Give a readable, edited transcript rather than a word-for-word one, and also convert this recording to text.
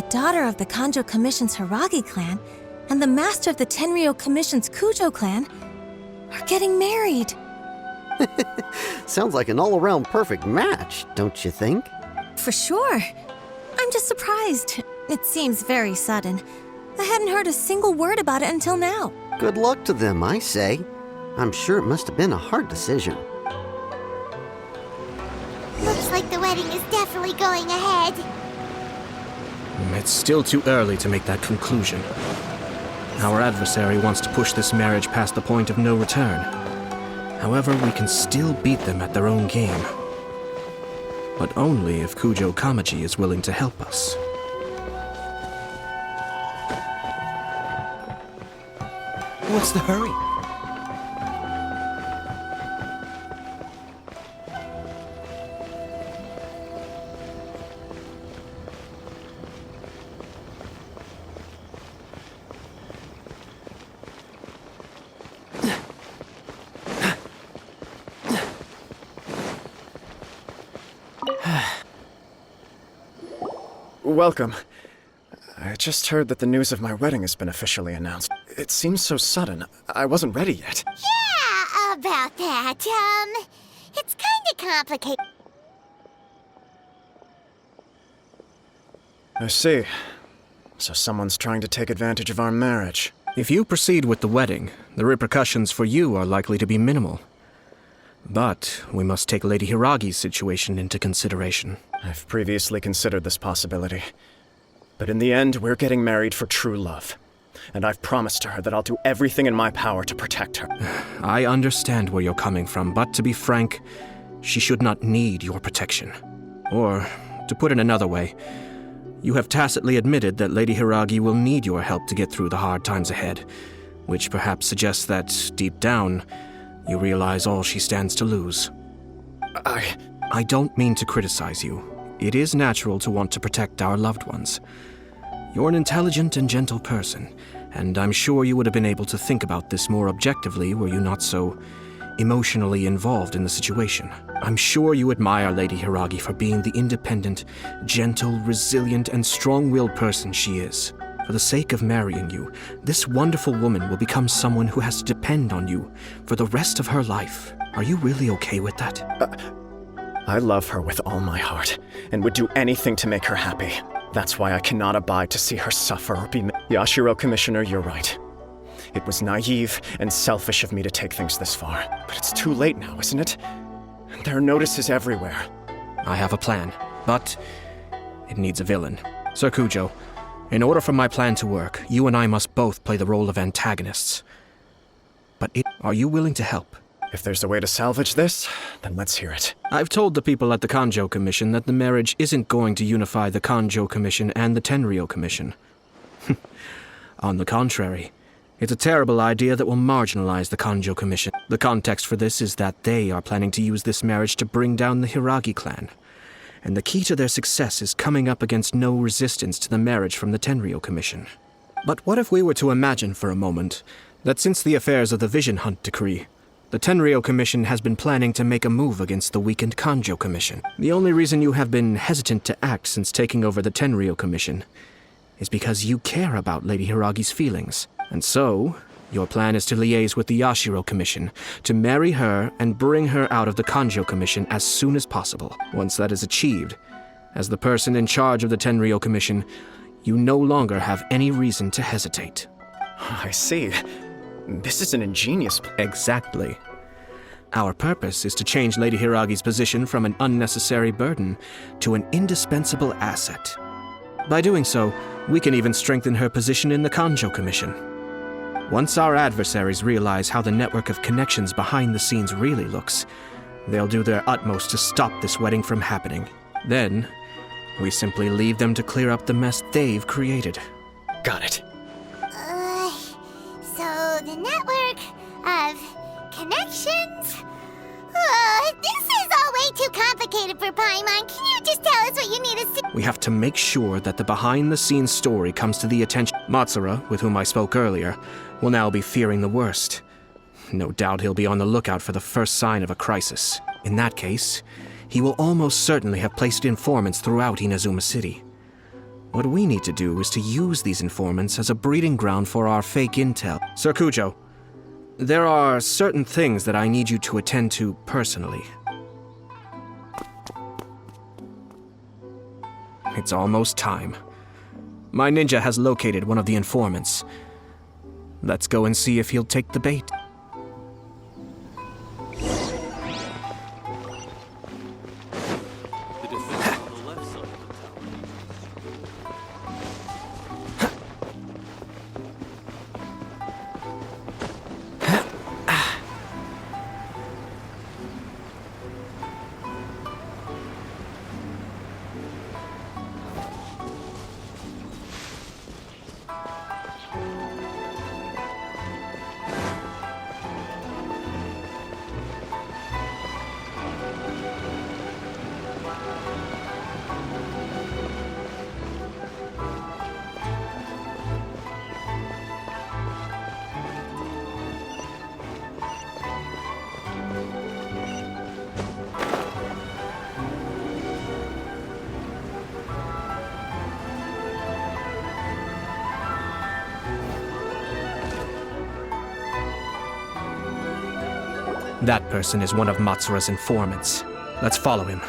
the daughter of the Kanjo Commission's Hiragi clan and the master of the Tenryou Commission's Kujo clan are getting married. Sounds like an all-around perfect match, don't you think? For sure. I'm just surprised. It seems very sudden. I hadn't heard a single word about it until now. Good luck to them, I say. I'm sure it must have been a hard decision. Looks like the wedding is definitely going ahead. It's still too early to make that conclusion. Our adversary wants to push this marriage past the point of no return. However, we can still beat them at their own game. But only if Kujo Kamaji is willing to help us. What's the hurry? Welcome. I just heard that the news of my wedding has been officially announced. It seems so sudden. I wasn't ready yet. Yeah, about that. It's kinda complicated. I see. So someone's trying to take advantage of our marriage. If you proceed with the wedding, the repercussions for you are likely to be minimal. But we must take Lady Hiragi's situation into consideration. I've previously considered this possibility. But in the end, we're getting married for true love. And I've promised her that I'll do everything in my power to protect her. I understand where you're coming from, but to be frank, she should not need your protection. Or, to put it another way, you have tacitly admitted that Lady Hiragi will need your help to get through the hard times ahead, which perhaps suggests that, deep down, you realize all she stands to lose. I don't mean to criticize you. It is natural to want to protect our loved ones. You're an intelligent and gentle person, and I'm sure you would have been able to think about this more objectively were you not so emotionally involved in the situation. I'm sure you admire Lady Hiragi for being the independent, gentle, resilient, and strong-willed person she is. For the sake of marrying you, this wonderful woman will become someone who has to depend on you for the rest of her life. Are you really okay with that? I love her with all my heart, and would do anything to make her happy. That's why I cannot abide to see her suffer or be... Yashiro Commissioner, you're right. It was naive and selfish of me to take things this far. But it's too late now, isn't it? There are notices everywhere. I have a plan, but it needs a villain. Sir Kujo, in order for my plan to work, you and I must both play the role of antagonists. But are you willing to help? If there's a way to salvage this, then let's hear it. I've told the people at the Kanjo Commission that the marriage isn't going to unify the Kanjo Commission and the Tenryou Commission. On the contrary, it's a terrible idea that will marginalize the Kanjo Commission. The context for this is that they are planning to use this marriage to bring down the Hiragi clan. And the key to their success is coming up against no resistance to the marriage from the Tenryou Commission. But what if we were to imagine for a moment that since the affairs of the Vision Hunt Decree, the Tenryou Commission has been planning to make a move against the weakened Kanjo Commission. The only reason you have been hesitant to act since taking over the Tenryou Commission is because you care about Lady Hiragi's feelings. And so, your plan is to liaise with the Yashiro Commission, to marry her and bring her out of the Kanjo Commission as soon as possible. Once that is achieved, as the person in charge of the Tenryou Commission, you no longer have any reason to hesitate. I see. This is an ingenious plan. Exactly. Our purpose is to change Lady Hiragi's position from an unnecessary burden to an indispensable asset. By doing so, we can even strengthen her position in the Kanjo Commission. Once our adversaries realize how the network of connections behind the scenes really looks, they'll do their utmost to stop this wedding from happening. Then, we simply leave them to clear up the mess they've created. Got it. So the network of connections? This is all way too complicated for Paimon. Can you just tell us what you need us to... We have to make sure that the behind-the-scenes story comes to the attention. Matsura, with whom I spoke earlier, will now be fearing the worst. No doubt he'll be on the lookout for the first sign of a crisis. In that case, he will almost certainly have placed informants throughout Inazuma City. What we need to do is to use these informants as a breeding ground for our fake intel. Sir Cujo, there are certain things that I need you to attend to personally. It's almost time. My ninja has located one of the informants. Let's go and see if he'll take the bait. That person is one of Matsura's informants. Let's follow him.